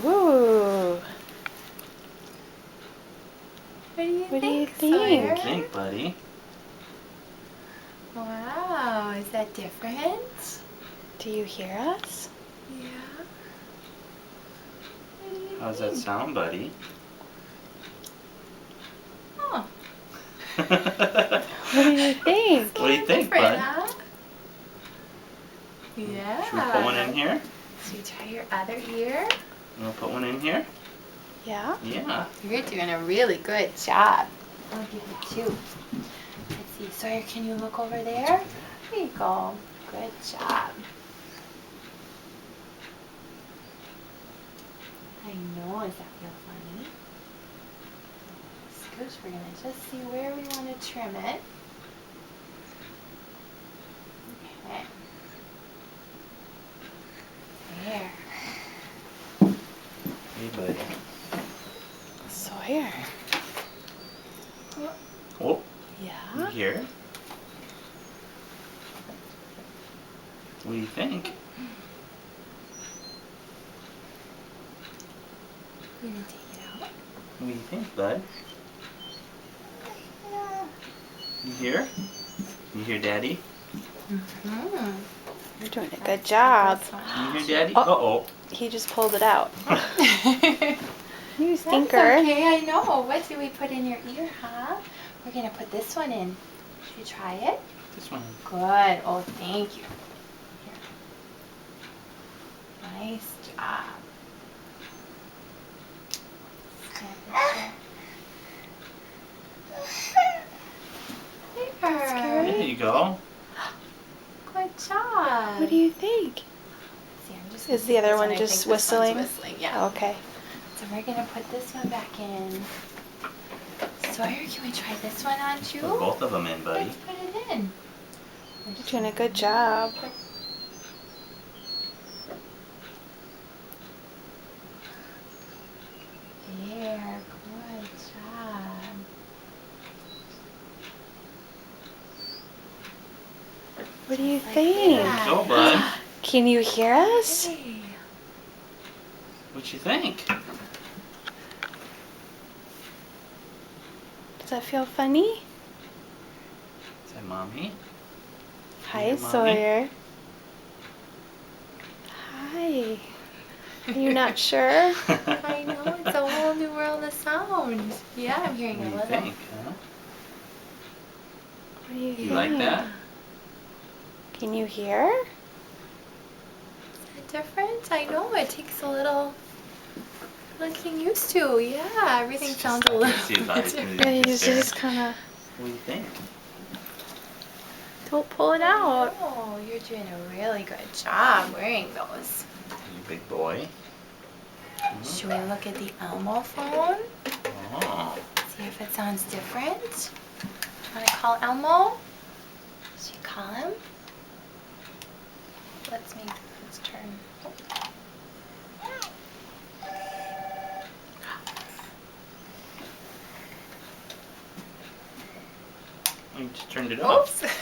Ooh. What do you think, Sawyer? What do you think, buddy? Wow, is that different? Do you hear us? Yeah. What do you How's that think? sound, buddy? Oh, What do you think? What do you think, different, bud? huh? Yeah. Should we put one in here? Should we try your other ear? You want to put one in here? Yeah? Yeah. You're doing a really good job. I'll give you two. Let's see, Sawyer, can you look over there? There you go. Good job. I know, does that feel funny? Scooch, we're going to just see where we want to trim it. Okay. There. Hey, buddy. Sawyer. Oh, you Yeah? hear it? What do you think? We're going to take it out. What do you think, bud? You hear? You hear Daddy? Mm-hmm. You're doing a good job. Can you hear Daddy? Oh. Uh-oh. He just pulled it out. You That's stinker. okay, I know. What do we put in your ear, huh? We're going to put this one in. Should we try it? This one. Good. Oh, thank you. Here. Nice job. There. There you go. Good job. What do you think? See, I'm just Is gonna the take other this one I just think this one's whistling? whistling, yeah. Okay. So we're going to put this one back in. Sawyer, can we try this one on too? Put both of them in, buddy. Let's put it in. You're doing a good job. There, good job. What do you Like think? that. Go, bud. Can you hear us? Hey. What you think? Does that feel funny? Say, Mommy. Hi, Yeah, Mommy. Sawyer. Hi. Are you not sure? I know, it's a whole new world of sound. Yeah, I'm hearing What a do you little. think, huh? What do you You think? like that? Can you hear? Is that different? I know, it takes a little getting used to. Yeah, everything sounds a little See if I can- different. Yeah, you Just there. just kind of What do you think? don't pull it out. Oh, you're doing a really good job wearing those. You big boy. Should we look at the Elmo phone? Oh. See if it sounds different? Do you want to call Elmo? Should you call him? Let's turn. You just turned it off. Oops.